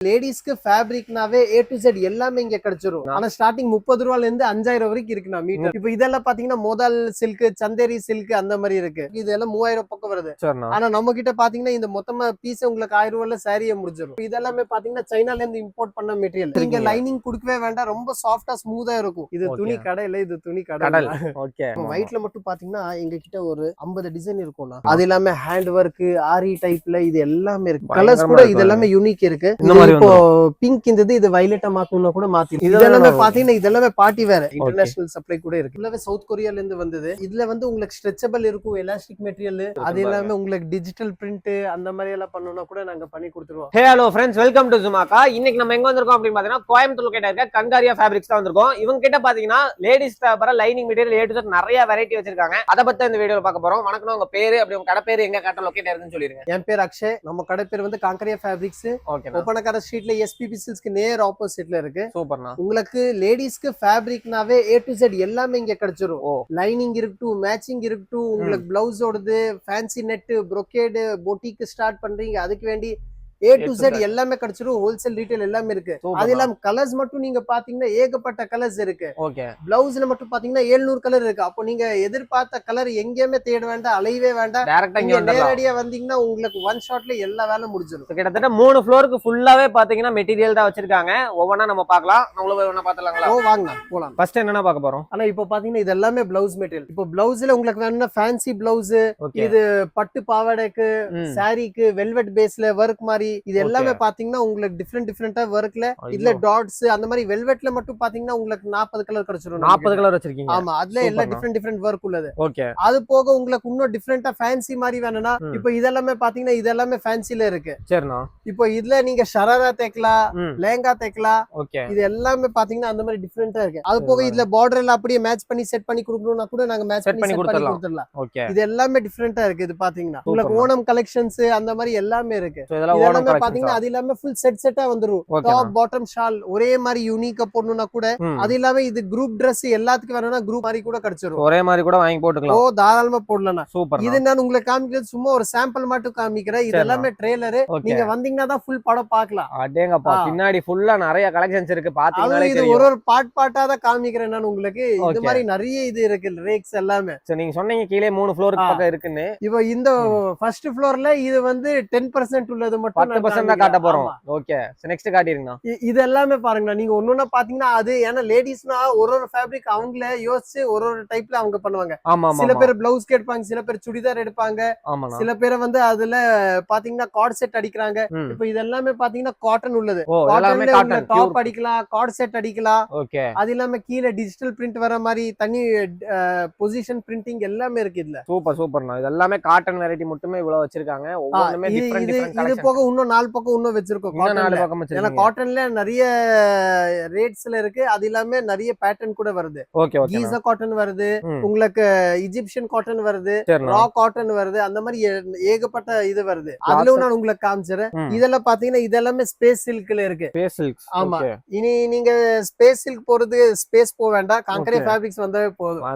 லேடிஸ்க்கு ஃபேப்ரிக்னாவே A to Z எல்லாமே இங்க கிடைச்சிரும். ஆனா ஸ்டார்டிங் 30 ரூபாயில இருந்து 5000 வரைக்கும் இருக்குண்ணா மீட்டர். இப்போ இதெல்லாம் பாத்தீங்கன்னா மோதால் சில்க், சந்தேரி சில்க் அந்த மாதிரி இருக்கு. இதெல்லாம் 3000 பக்கம் வருது. ஆனா நம்ம கிட்ட பாத்தீங்கன்னா இந்த மொத்தமா பீஸ் உங்களுக்கு 1000 ரூபாயில சாரியே முடிஞ்சிடும். இதெல்லாமே பாத்தீங்கன்னா சைனால இருந்து இம்போர்ட் பண்ண மெட்டீரியல். நீங்க லைனிங் குடுக்கவே வேண்டாம், ரொம்ப சாஃப்டா ஸ்மூதா இருக்கும். இது துணி கடை இல்ல, இது துணி கடை. ஓகே, ஒயிட்ல மட்டும் பாத்தீங்கன்னா எங்க கிட்ட ஒரு 50 டிசைன் இருக்கும்னா, அது எல்லாமே ஹேண்ட் ஒர்க், ஆரி டைப்ல இது எல்லாமே இருக்கு. கலர்ஸ் கூட இது எல்லாமே யூனிக் இருக்கு. இப்போ பிங்க் இருந்தது, இது வயலட்டா மாத்தணும்னா கூட மாத்தி. இதெல்லாமே பாத்தீங்கன்னா இதெல்லாமே பார்ட்டி வேற, இன்டர்நேஷனல் சப்ளை கூட இருக்கு. இதுலவே சவுத் கொரியால இருந்து வந்தது. இதுல வந்து உங்களுக்கு ஸ்ட்ரெச்சபிள் இருக்கும், எலாஸ்டிக் மெட்டீரியல். அது எல்லாமே உங்களுக்கு டிஜிட்டல் பிரிண்ட் அந்த மாதிரி எல்லாம் பண்ணனும்னா கூட நாங்க பண்ணி கொடுத்துருவோம். Hey hello friends, welcome to ஜுமாக்கா. இன்னைக்கு நம்ம எங்க வந்திருக்கோம் அப்படின்னு பாத்தீங்கன்னா கோயம்புத்தூர்ல கிட்ட இருக்க கங்காரியா ஃபேப்ரிக்ஸ் தான் வந்திருக்கோம். இவங்க கிட்ட பாத்தீங்கன்னா ladies fabric lining material A to Z நிறைய வெரைட்டி வச்சிருக்காங்க. அத பத்தி இந்த வீடியோல பார்க்க போறோம். வணக்கம், உங்க பேரு அப்படி உங்க கடை பேரு எங்க கரெக்ட்டா லொகேட் ஆயிருக்குன்னு சொல்லிருங்க. என் பேர் அக்ஷய். நம்ம கடை பேர் வந்து காங்கரியா ஃபேப்ரிக்ஸ். ஓகே, ஒப்பனக்கார ஸ்ட்ரீட்ல SPP சில்க்ஸ்க்கு நேர் ஆப்போசிட்ல இருக்கு. சூப்பர்ண்ணா. உங்களுக்கு லேடிஸ்க்கு ஃபேப்ரிக்னாவே A to Z எல்லாமே இங்க கிடைச்சிரும். லைனிங் இருக்கட்டும், மேட்சிங் இருக்கட்டும், உங்களுக்கு பிளவுஸோடது, fancy net, brocade, boutique start பண்றீங்க அதுக்கு வேண்டி A to Z எல்லாமே கிடைச்சிரும். ஹோல்சேல் ரீட்டைல் எல்லாமே இருக்கு. அது இல்லாம கலர்ஸ் மட்டும் நீங்க பாத்தீங்கன்னா ஏகப்பட்ட கலர்ஸ் இருக்கு. ஓகே, பிளவுஸ்ல மட்டும் பாத்தீங்கன்னா 700 கலர் இருக்கு. அப்போ நீங்க எதிர்பார்த்த கலர் எங்கேயுமே தேட வேண்டாம், அலையவே வேண்டாம். டைரக்டா இங்க நேரடியா வந்தீங்கன்னா உங்களுக்கு ஒன் ஷாட்ல எல்லா வேலை முடிஞ்சிடும். கிட்டத்தட்ட 3 ஃப்ளோருக்கு ஃபுல்லாவே பாத்தீங்கன்னா மெட்டீரியல் தான் வச்சிருக்காங்க. ஒவ்வொன்னா நம்ம பார்க்கலாம். நம்மள ஒவ்வொன்னா பார்த்தலாங்களா? வாங்க போலாம். ஃபர்ஸ்ட் என்னன்னா பார்க்க போறோம். ஆனா இப்போ பாத்தீங்கன்னா இது எல்லாமே பிளவுஸ் மெட்டீரியல். இப்போ பிளவுஸ்ல உங்களுக்கு வேணும்னா ஃபேன்சி பிளவுஸ், இது பட்டு பாவாடைக்கு, சாரிக்கு, வெல்வெட் பேஸ்ல வர்க் மாதிரி இது எல்லாமே பாத்தீங்கன்னா உங்களுக்கு டிஃபரெண்டா வர்க்ல. இதுல டாட்ஸ் அந்த மாதிரி வெல்வெட்ல மட்டும் பாத்தீங்கன்னா உங்களுக்கு 40 கலர் கிடைச்சிரும். 40 கலர் வச்சிருக்கீங்க? ஆமா, அதுல எல்லாம் டிஃபரெண்ட் வர்க் உள்ளது. ஓகே, அது போக உங்களுக்கு இன்னும் டிஃபரெண்டா ஃபேன்சி மாதிரி வேணும்னா இப்போ இதெல்லாமே பாத்தீங்கன்னா இது எல்லாமே ஃபேன்சில இருக்கு. சரிண்ணா. இப்போ இதுல நீங்க ஷராரா தைக்கலாம், லேங்கா தைக்கலாம். ஓகே, இது எல்லாமே பாத்தீங்கன்னா அந்த மாதிரி டிஃபரெண்டா இருக்கு. அது போக இதுல பார்டர் எல்லாம் அப்படியே மேட்ச் பண்ணி செட் பண்ணி கொடுக்கணும்னா கூட நாங்க மேட்ச் பண்ணி கொடுத்துடலாம். ஓகே, இது எல்லாமே டிஃபரெண்டா இருக்கு. இது பாத்தீங்கன்னா உங்களுக்கு ஓணம் கலெக்ஷன்ஸ் அந்த மாதிரி எல்லாமே இருக்கு. இதெல்லாமே பாத்தீங்கன்னா அது எல்லாமே ஃபுல் செட்டா வந்துரும். டாப் பாட்டம் ஷால் ஒரே மாதிரி யூனிக்கா போடணும்னா கூட, அது இல்லாம இது குரூப் Dress எல்லாத்துக்கும் வேணும்னா குரூப் மாதிரி கூட கிடைச்சிரும். ஒரே மாதிரி கூட வாங்கி போட்டுக்கலாம். தாராளமா போடலாம். சூப்பர். இது நான் உங்களுக்கு காமிக்கிறது சும்மா ஒரு சாம்பிள் மட்டும் காமிக்கிறேன். இது எல்லாமே ட்ரெய்லர். நீங்க வந்தீங்கன்னா தான் ஃபுல் படம் பார்க்கலாம். அடேங்கப்பா, பின்னாடி ஃபுல்லா நிறைய கலெக்ஷன்ஸ் இருக்கு. பாத்தீங்கன்னா இது ஒரு பார்ட்டா தான் காமிக்கிறேன் நான் உங்களுக்கு. இந்த மாதிரி நிறைய இது இருக்கு, ரேக்ஸ் எல்லாமே. நீங்க சொன்னீங்க கீழே 3 ஃப்ளோருக்கு பக்கம் இருக்குன்னு. இப்போ இந்த ஃபர்ஸ்ட் ஃப்ளோர்ல இது வந்து 10% உள்ளது மட்டும் 10% தான் காட்ட போறோம். ஓகே, நெக்ஸ்ட் காட்டிருங்க. இது எல்லாமே பாருங்க, நீங்க ஒண்ணு பாத்தீங்கன்னா அது ஏன்னா லேடிஸ்னா ஒரு ஃபேப்ரிக் அவங்களே யோசிச்சு ஒரு டைப்ல அவங்க பண்ணுவாங்க. சில பேர் பிளவுஸ் கேட்பாங்க, சில பேர் சுடிதார் எடுப்பாங்க, சில பேர் வந்து அதுல பாத்தீங்கன்னா கார்ட் செட் அடிக்கிறாங்க. இப்போ இது எல்லாமே பாத்தீங்கன்னா காட்டன் உள்ளது. காட்டன்ல டாப் அடிக்கலாம், கார்ட் செட் அடிக்கலாம். ஓகே, அது இல்லாம கீழே டிஜிட்டல் பிரிண்ட் வர மாதிரி தனி பொசிஷன் பிரிண்டிங் எல்லாமே இருக்கு இதுல. சூப்பர்ண்ணா. இது எல்லாமே காட்டன் வெரைட்டி மட்டுமே இவ்வளவு வச்சிருக்காங்க. ஒவ்வொண்ணுமே டிஃபரெண்ட் இது போக இன்னும் 4 பக்கம் இன்னும் வச்சிருக்கோம். ஏன்னா காட்டன்ல நிறைய ரேட்ஸ்ல இருக்கு. அது இல்லாம நிறைய பேட்டர்ன் கூட வருது. கீசா காட்டன் வருது, உங்களுக்கு இஜிப்சியன் காட்டன் வருது, ரா காட்டன் வருது, அந்த மாதிரி ஏகப்பட்ட இது வருது. அதுலயும் நான் உங்களுக்கு காமிச்சிடுறேன். இதெல்லாம் பாத்தீங்கன்னா இதெல்லாமே ஸ்பேஸ் சில்க்ல இருக்கு. ஆமா, இனி நீங்க ஸ்பேஸ் சில்க் போறது ஸ்பேஸ் போக வேண்டாம், காங்கரியா ஃபேப்ரிக்ஸ் வந்தாலே போதும்.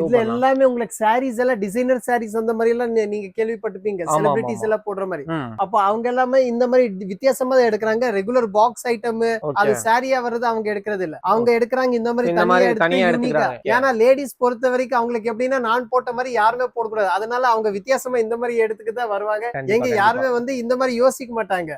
இதுல எல்லாமே உங்களுக்கு சாரீஸ் எல்லாம் டிசைனர் சாரீஸ் அந்த மாதிரி எல்லாம் நீங்க கேள்விப்பட்டிருப்பீங்க, செலிபிரிட்டிஸ் எல்லாம் போடுற மாதிரி. அப்ப அவங்க எல்லாமே இந்த மாதிரி வித்தியாசமா எடுக்கிறாங்க. ரெகுலர் பாக்ஸ் ஐட்டம் அது சாரியா வருது அவங்க எடுக்கிறது இல்ல. அவங்க எடுக்கிறாங்க இந்த மாதிரி தனியா எடுத்துக்கிறாங்க. ஏன்னா லேடிஸ் பொறுத்த வரைக்கும் அவங்களுக்கு எப்படின்னா நான் போட்ட மாதிரி யாருமே போடக்கூடாது. அதனால அவங்க வித்தியாசமா இந்த மாதிரி எடுத்துக்கு தான் வருவாங்க. எங்க யாருமே வந்து இந்த மாதிரி யோசிக்க மாட்டாங்க.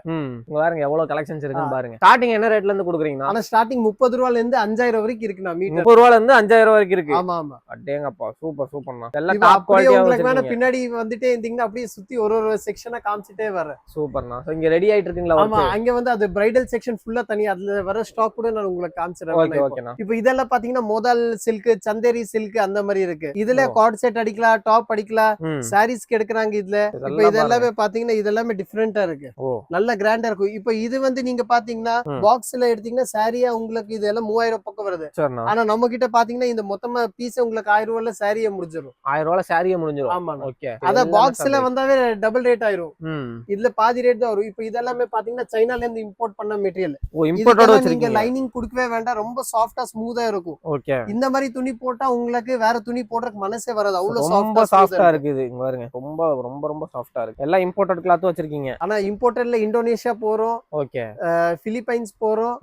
பாருங்க எவ்வளவு கலெக்ஷன்ஸ் இருக்குன்னு பாருங்க. ஸ்டார்டிங் என்ன ரேட்ல இருந்து கொடுக்குறீங்க? ஆனா ஸ்டார்டிங் 30 ரூபாயில இருந்து 5000 வரைக்கும் இருக்குண்ணா. 30 ரூபாயில இருந்து 5000 வரைக்கும் இருக்கு. ஆமா. அடேங்கப்பா, சூப்பர்ண்ணா. எல்லாம் டாப் குவாலிட்டியா உங்களுக்கு வேணா பின்னாடி வந்துட்டே இருந்தீங்கன்னா அப்படியே சுத்தி ஒரு செக்ஷனா காமிச்சிட்டே வர. சூப்பர்ண்ணா. இங்க ரெடி ஆயிட்டு இருக்கீங்களா? ஆமா, அங்க வந்து அது பிரைடல் செக்ஷன் ஃபுல்லா தனியா அதுல வர ஸ்டாக் கூட நான் உங்களுக்கு காமிச்சிடுறேன். இப்போ இதெல்லாம் பாத்தீங்கன்னா மோதால் சில்க், சந்தேரி சில்க் அந்த மாதிரி இருக்கு. இதுல கார்ட் செட் அடிக்கலாம், டாப் அடிக்கலாம், சாரீஸ்க்கு எடுக்கிறாங்க இதுல. இப்போ இதெல்லாமே பாத்தீங்கன்னா இதெல்லாமே டிஃபரெண்டா இருக்கு, நல்ல கிராண்டா இருக்கும். இப்போ இது வந்து நீங்க பாத்தீங்கன்னா பாக்ஸ்ல எடுத்தீங்கன்னா சாரியா உங்களுக்கு இதெல்லாம் 3000 பக்கம் வருது. ஆனா நம்ம கிட்ட பாத்தீங்கன்னா இந்த மொத்தமா பீஸ் உங்களுக்கு 1000 ரூபாயில சாரியே முடிஞ்சிடும். 1000 ரூபாயில சாரியே முடிஞ்சிடும். ஆமா, ஓகே. அத பாக்ஸ்ல வந்தாவே டபுள் ரேட் ஆயிரும். இதுல பாதி ரேட் தான் வரும். இப்போ இதெல்லாமே பாத்தீங்கன்னா சைனால இருந்து இம்போர்ட் பண்ண மெட்டீரியல். ஓ இம்போர்ட்டோட நீங்க வச்சிருக்கீங்க. லைனிங் கொடுக்கவே வேண்டாம், ரொம்ப சாஃப்டா ஸ்மூத்தா இருக்கும். ஓகே. இந்த மாதிரி துணி போட்டா உங்களுக்கு வேற துணி போடுறதுக்கு மனசே வராது, அவ்வளவு ரொம்ப சாஃப்ட்டா இருக்குது. இங்க பாருங்க, ரொம்ப ரொம்ப ரொம்ப சாஃப்ட்டா இருக்கு. எல்லாம் இம்போர்ட்டட் கிளாத் வச்சிருக்கீங்க. ஆனா இம்போர்ட்டட்ல இந்தோனேஷியா போறோம், ஓகே, பிலிப்பைன்ஸ் போறோம்,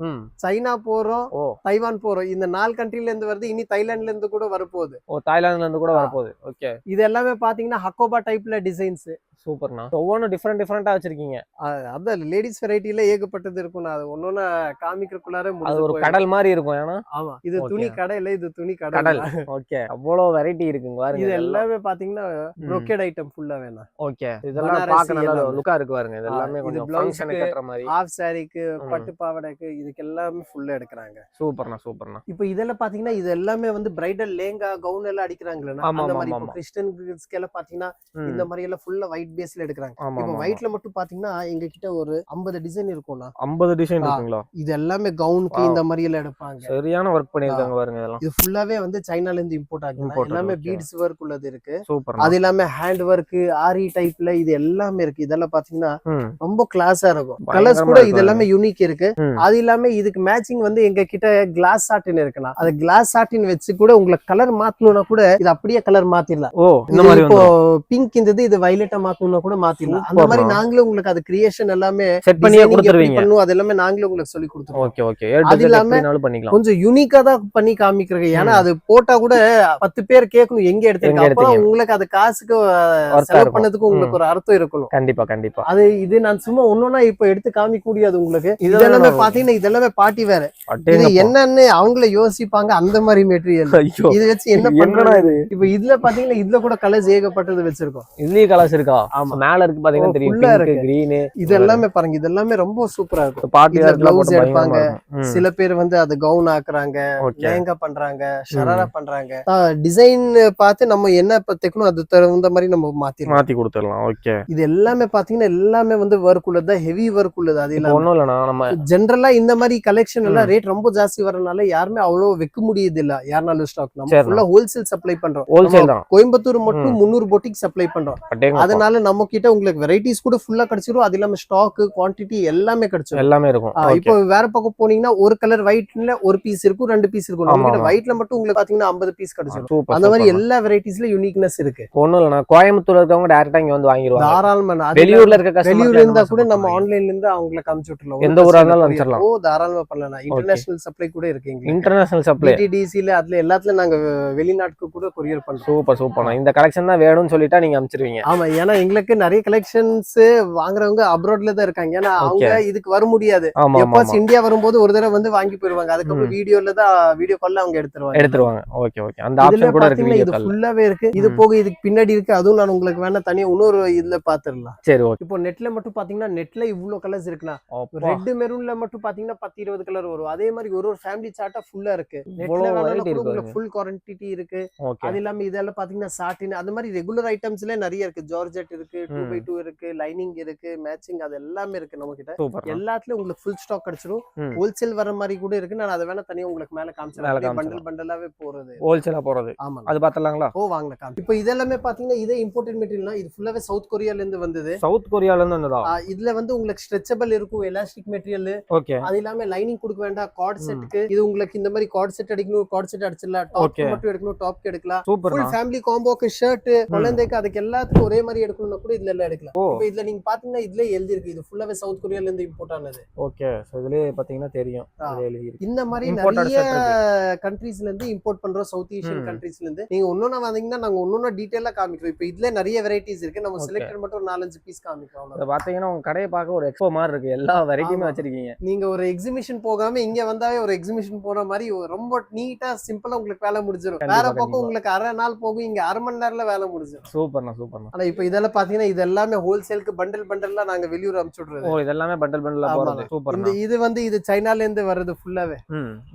சைனா போறோம், தைவான் போறோம். இந்த 4 கண்ட்ரில இருந்து வருது. இனி தாய்லாந்துல இருந்து கூட வரப்போகுது. ஓ தாய்லாந்துல இருந்து கூட வரப்போகுது. ஓகே. இது எல்லாமே பாத்தீங்கன்னா ஹக்கோபா டைப்ல டிசைன்ஸ். சூப்பர்ண்ணா. ஒவ்வொன்றும் டிஃப்ரெண்டா வச்சிருக்கீங்க. அதான் லேடிஸ் வெரைட்டில ஏகப்பட்டது இருக்கும். அது ஒன்னொன்னு காமிக்கிறதுக்குள்ளார அது ஒரு கடல் மாதிரி இருக்கும். ஏன்னா ஆமா, இது துணி கடை இல்ல, இது துணி கடல். ஓகே, அவ்வளவு வெரைட்டி இருக்குங்க பாருங்க. இது எல்லாமே பாத்தீங்கன்னா brocade ஐட்டம் ஃபுல்லா வேணும். ஓகே, இதெல்லாம் பார்க்க நல்லா லுக்கா இருக்கு பாருங்க. இது எல்லாமே கொஞ்சம் ஃபங்க்ஷனுக்கு கட்டற மாதிரி. ஹாஃப் சாரிக்கு, பட்டு பாவாடைக்கு, இதுக்கு எல்லாமே ஃபுல்லா எடுக்கறாங்க. சூப்பர்ண்ணா. இப்போ இதெல்லாம் பாத்தீங்கன்னா இது எல்லாமே வந்து பிரைடல் லேங்கா கவுன் எல்லாம் அடிக்கறாங்கல. அந்த மாதிரி இப்போ கிறிஸ்டியன்ஸ்க்கு எல்லாம் பாத்தீங்கன்னா இந்த மாதிரி எல்லாம் ஃபுல்லா ஒயிட் பேஸ்ல எடுக்கறாங்க. இப்போ ஒயிட்ல மட்டும் பாத்தீங்கன்னா எங்க கிட்ட ஒரு 50 டிசைன் இருக்கும்னா. 50 டிசைன் இருக்குங்களா? இது எல்லாமே கவுனுக்கு இந்த மாதிரி எல்லாம் எடுப்பாங்க. சரியான வர்க் பண்ணிருக்காங்க பாருங்க. இதெல்லாம் இது ஃபுல்லாவே வந்து சைனால இருந்து இம்போர்ட் ஆகுது. எல்லாமே பீட்ஸ் வர்க் உள்ளது இருக்கு. சூப்பர். அது எல்லாமே ஹேண்ட் வர்க், ஆரி டைப்ல இது எல்லாமே இருக்கு. இதெல்லாம் பாத்தீங்கன்னா ரொம்ப கிளாஸா இருக்கும். கலர்ஸ் கூட இது எல்லாமே யூனிக் இருக்கு. அது இல்லாம இதுக்கு மேட்சிங் வந்து எங்க கிட்ட கிளாஸ் சாட்டின் இருக்குனா, அது கிளாஸ் சாட்டின் வச்சு கூட உங்களுக்கு கலர் மாத்தணும்னா கூட இது அப்படியே கலர் மாத்திரலாம். ஓ இந்த மாதிரி இப்போ பிங்க் இருந்தது, இது வயலட்டா மாத்தணும்னா கூட மாத்திரலாம். அந்த மாதிரி நாங்களே உங்களுக்கு அது கிரியேஷன் எல்லாமே செட் பண்ணி கொடுத்துருவீங்க. அது எல்லாமே நாங்களே உங்களுக்கு சொல்லி கொடுத்துருவோம். Okay okay. அது இல்லாம கொஞ்சம் யூனிக்கா தான் பண்ணி காமிக்கிறீங்க. ஏன்னா அது போட்டா கூட 10 பேர் கேட்கணும் எங்க எடுத்தீங்க. அப்ப உங்களுக்கு அது காசுக்கு செலவு பண்ணதுக்கு உங்களுக்கு ஒரு அர்த்தம் இருக்கணும். கண்டிப்பா. அது இது நான் சும்மா ஒன்னொன்னா இப்ப எடுத்து காமிக்க முடியாது உங்களுக்கு. இதெல்லாமே பாத்தீங்கன்னா இதெல்லாமே பார்ட்டி வேற. இது என்னன்னு அவங்களே யோசிப்பாங்க. அந்த மாதிரி மெட்டீரியல் இது வச்சு என்ன பண்றது. இப்ப இதுல பாத்தீங்கன்னா இதுல கூட கலர்ஸ் ஏகப்பட்டது வச்சிருக்கோம். இதுலயே கலர்ஸ் இருக்கா? ஆமா, மேல இருக்கு பாத்தீங்கன்னா தெரியும். பிங்க், கிரீன், இது எல்லாமே பாருங்க. இது எல்லாமே ரொம்ப சூப்பரா இருக்கும். பார்ட்டி ப்ளவுஸ் எடுப்பாங்க. சில பேர் வந்து அது கவுன் ஆக்குறாங்க, லேங்கா பண்றாங்க, ஷராரா பண்றாங்க. டிசைன் பார்த்து நம்ம என்ன தைக்கணும் அது தகுந்த மாதிரி நம்ம மாத்தி கொடுத்துடலாம். ஓகே. இது எல்லாமே பாத்தீங்கன்னா எல்லாமே வந்து வர்க் உள்ளது, ஹெவி வர்க் உள்ளது. அது இல்ல ஒண்ணும் இல்லனா நம்ம ஜெனரலா இந்த மாதிரி கலெக்ஷன் எல்லாம் ரேட் ரொம்ப ஜாஸ்தி வரனால யாருமே அவ்வளவு வைக்க முடியுது இல்ல. யாருனாலும் ஸ்டாக் நம்ம ஃபுல்லா ஹோல்சேல் சப்ளை பண்றோம். ஹோல்சேல் தான். கோயம்புத்தூர் மட்டும் 300 பொட்டிக் சப்ளை பண்றோம். அதனால நம்ம கிட்ட உங்களுக்கு வெரைட்டிஸ் கூட ஃபுல்லா கிடைச்சிரும். அது இல்லாம ஸ்டாக் குவாண்டிட்டி எல்லாமே கிடைச்சிரும். எல்லாமே இருக்கும். இப்போ வேற பக்கம் போனீங்கன்னா ஒரு கலர் ஒயிட்ல ஒரு பீஸ் இருக்கும், 2 பீஸ் இருக்கும். நம்ம கிட்ட ஒயிட்ல மட்டும் உங்களுக்கு பாத்தீங்கன்னா 50 பீஸ் கிடைச்சிரும். அந்த மாதிரி எல்லா வெரைட்டிஸ்ல யூனிக்னஸ் இருக்கு. ஒண்ணும் இல்லனா கோயம்புத்தூர்ல இருக்கவங்க டைரக்டா இங்க வந்து வாங்கிடுவாங்க. தாராளமா. வெளியூர்ல இருக்க கஸ்டமர் வெளியூர்ல இருந்தா கூட நம்ம ஆன்லைன்ல இருந்து அவங்களுக்கு அனுப்பிச்சு விட்டுறலாம். எந்த ஊரா இருந்தாலும் அனுப்பிச்சிடலாம். ஓ தாராளமா பண்ணலாம். இன்டர்நேஷனல் சப்ளை கூட இருக்கு. இன்டர்நேஷனல் சப்ளை டிடிசில அதுல எல்லாத்துல நாங்க வெளிநாட்டுக்கு கூட கொரியர் பண்றோம். சூப்பர். இந்த கலெக்ஷன் தான் வேணும்னு சொல்லிட்டா நீங்க அனுப்பிச்சிருவீங்க. ஆமா, ஏன்னா எங்களுக்கு நிறைய கலெக்ஷன்ஸ் வாங்குறவங்க அப்ராட்ல தான் இருக்காங்க. ஏன்னா அவங்க இதுக்கு வர முடியாது. எப்ப இந்தியா வரும்போது ஒரு தடவை வந்து வாங்கி போயிருவாங்க. அதுக்கப்புறம் வீடியோ கால்ல அவங்க எடுத்துருவாங்க. ஓகே. அந்த ஆப்ஷன் கூட இருக்கு. இது ஃபுல்லாவே இருக்கு. இது போக இதுக்கு பின்னாடி இருக்கு. அதுவும் நான் உங்களுக்கு வேணா தனியா இன்னொரு இதுல பாத்துறலாம். சரி, ஓகே. இப்போ நெட்ல மட்டும் பாத்தீங்கன்னா நெட்ல இவ்ளோ கலர்ஸ் இருக்குனா. ரெட் மெரூன்ல மட்டும் பாத்தீங்கன்னா 10-20 கலர் வரும். அதே மாதிரி ஒரு ஃபேமிலி சார்ட்டா ஃபுல்லா இருக்கு. நெட்ல வேணாலும் ஃபுல் குவாண்டிட்டி இருக்கு. அது இல்லாம இதெல்லாம் பாத்தீங்கன்னா சாட்டின் அந்த மாதிரி ரெகுலர் ஐட்டம்ஸ்ல நிறைய இருக்கு. ஜார்ஜெட் இருக்கு, 2x2 இருக்கு, லைனிங் இருக்கு, மேட்சிங் அது எல்லாமே இருக்கு நம்ம கிட்ட. எல்லாத்துலயும் உங்களுக்கு ஃபுல் ஸ்டாக் கிடைச்சிரும். ஹோல்சேல் வர மாதிரி கூட இருக்கு. நான் அத வேணா தனியா உங்களுக்கு மேல காமிச்சறேன். பண்டலாவே போறது. ஹோல்சேலா போறது. ஆமா, அது பார்த்தலாங்களா? ஓ வாங்கலாம். இப்போ இதெல்லாமே பாத்தீங்கன்னா இதே இம்போர்ட்டட் மெட்டீரியல்னா இது ஃபுல்லாவே சவுத் கொரியால இருந்து வந்தது. சவுத் கொரியால இருந்து வந்ததா? இதுல வந்து உங்களுக்கு ஸ்ட்ரெச்சபிள் இருக்கும், எலாஸ்டிக் மெட்டீரியல். ஓகே. அது இல்லாம லைனிங் கொடுக்க வேண்டாம். கார்ட் செட்க்கு இது உங்களுக்கு இந்த மாதிரி கார்ட் செட் அடிக்கணும், கார்ட் செட் அடிச்சிடலாம். டாப் மட்டும் எடுக்கணும், டாப்க்கு எடுக்கலாம். ஃபுல் ஃபேமிலி காம்போக்கு ஷர்ட், குழந்தைக்கு அதுக்கு எல்லாத்துக்கும் ஒரே மாதிரி எடுக்கணும்னா கூட இதுல எல்லாம் எடுக்கலாம். இப்போ இதுல நீங்க பாத்தீங்கன்னா இதுல எழுதி இருக்கு இது ஃபுல்லாவே சவுத் கொரியால இருந்து இம்போர்ட் ஆனது. ஓகே. சோ இதுலயே பாத்தீங்கன்னா தெரியும் எழுதி இருக்கு. இந்த மாதிரி நிறைய கண்ட்ரீஸ்ல இருந்து இம்போர்ட் பண்றோம். சவுத் ஏசியன் கண்ட்ரீஸ்ல இருந்து நீங்க ஒன்னொன்னா வந்தீங்கன்னா நாங்க ஒன்னொன்னா டீடைலா காமிக்கிறோம். இப்போ இதுல நிறைய வெரைட்டிஸ் இருக்கு. நம்ம செலக்டட் மட்டும் 4-5 பீஸ் காமிக்கிறோம். அத பாத்தீங்கன்னா உங்க கடையை பார்க்க ஒரு எக்ஸ்போ மாதிரி இருக்கு. எல்லா வெரைட்டியுமே வச்சிருக்கீங்க. நீங்க ஒரு எக்ஸிபிஷன் போகாம இங்க வந்தாவே ஒரு எக்ஸிபிஷன் போற மாதிரி ரொம்ப நீட்டா சிம்பிளா உங்களுக்கு வேலை முடிஞ்சிரும். வேற பக்கம் உங்களுக்கு அரை நாள் போகும், இங்க அரை மணி நேரத்துல வேலை முடிஞ்சிரும். சூப்பர்ண்ணா. ஆனா இப்போ இதெல்லாம் பாத்தீங்கன்னா இது எல்லாமே ஹோல்சேலுக்கு பண்டலா நாங்க வெளியூர் அனுப்பிச்சு விடுறது. ஓ இதெல்லாமே பண்டலா போறது. சூப்பர். இது வந்து இது சைனால இருந்து வருது ஃபுல்லாவே.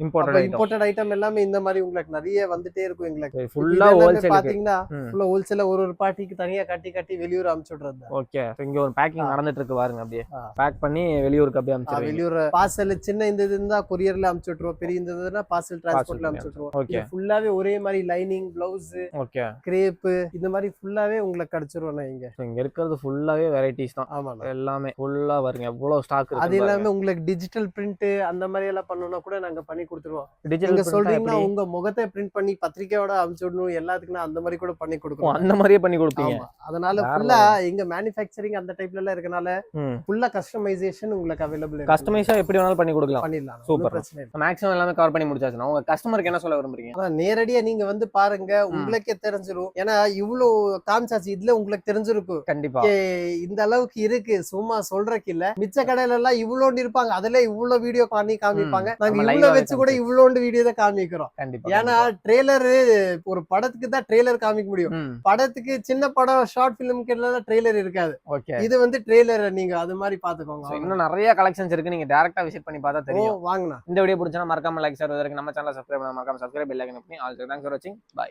இம்போர்ட்டட் ஐட்டம் எல்லாமே இந்த மாதிரி உங்களுக்கு நிறைய வந்துட்டே இருக்கும். எங்களுக்கு ஃபுல்லா ஹோல்சேல் பாத்தீங்கன்னா ஃபுல்லா ஹோல்சேலா ஒரு பார்ட்டிக்கு தனியா கட்டி வெளியூர் அனுப்பிச்சு விடுறது. ஓகே. இங்க ஒரு பேக்கிங் நடந்துட்டு இருக்கு பாருங்க. அப்படியே பேக் பண்ணி வெளியூருக்கு அப்படியே அனுப்பிச்சு வெளியூர் பார்சல் சின்ன இந்த இருந்தா கொரியர்ல அனுப்பிச்சு விட்டுருவோம். பெரிய இருந்ததுன்னா பார்சல் டிரான்ஸ்போர்ட்ல அனுப்பிச்சு விட்டுருவோம். ஃபுல்லாவே ஒரே மாதிரி லைனிங், பிளவுஸ், ஓகே, கிரேப் இந்த மாதிரி ஃபுல்லாவே உங்களுக்கு கிடைச்சிரும். இங்க இங்க இருக்கிறது ஃபுல்லாவே வெரைட்டிஸ் தான். ஆமா எல்லாமே ஃபுல்லா பாருங்க எவ்வளவு ஸ்டாக் இருக்கு. அது இல்லாம உங்களுக்கு டிஜிட்டல் பிரிண்ட் அந்த மாதிரி எல்லாம் பண்ணனும்னா கூட நாங்க பண்ணி கொடுத்துருவோம். டிஜிட்டல் நீங்க சொல்றீங்கன்னா உங்க முகத்தை பிரிண்ட் பண்ணி பத்திரிக்கையோட அனுப்பிச்சு விடணும் எல்லாத்துக்கும் அந்த மாதிரி கூட பண்ணி கொடுக்குறோம். அந்த மாதிரியே பண்ணி கொடுப்பீங்க. அதனால ஃபுல்லா எங்க மேனுஃபேக்சரிங் அந்த டைப்ல எல்லாம் இருக்கனால ஃபுல்லா கஸ்டமைசேஷன் உங்களுக்கு அவைலபிள். கஸ்டமைஸா எப்படி வேணாலும் பண்ணி கொடுக்கலாம். பண்ணிடலாம். சூப்பர். மேக்ஸிமம் எல்லாமே கவர் பண்ணி முடிச்சாச்சுனா உங்க கஸ்டமருக்கு என்ன சொல்ல விரும்புறீங்க? அதான் நேரடியா நீங்க வந்து பாருங்க உங்களுக்கே தெரிஞ்சிரும். ஏன்னா இவ்ளோ காமிச்சாச்சு இதுல உங்களுக்கு தெரிஞ்சிருக்கும். கண்டிப்பா இந்த அளவுக்கு இருக்கு சும்மா சொல்றதுக்கு இல்ல. மிச்ச கடையில எல்லாம் இவ்வளோண்டு இருப்பாங்க, அதுல இவ்வளவு வீடியோ பண்ணி காமிப்பாங்க. நாங்க இவ்வளவு வச்சு கூட இவ்வளோண்டு வீடியோ தான் காமிக்கிறோம். ஏன்னா ட்ரெய்லர் ஒரு படத்துக்கு தான் ட்ரெய்லர் காமிக்க முடியும். படத்துக்கு சின்ன படம் ஷார்ட் பிலிம்க்கு எல்லாம் ட்ரெய்லர் இருக்காது. இது வந்து ட்ரெய்லர் நீங்க அது மாதிரி பாத்துக்கோங்க. இன்னும் நிறைய கலெக்ஷன்ஸ் இருக்கு, நீங்க டைரக்டா விசிட் பண்ணி பார்த்தா தெரியும். வாங்கலாம். இந்த வீடியோ பிடிச்சா மறக்காம லைக் ஷேர் நம்ம சேனலை சப்ஸ்கிரைப் பண்ணி மறக்காம சப்ஸ்கிரைப் பெல் ஐகான் பண்ணி ஆல். தேங்க்ஸ் ஃபார் வாட்சிங். பை.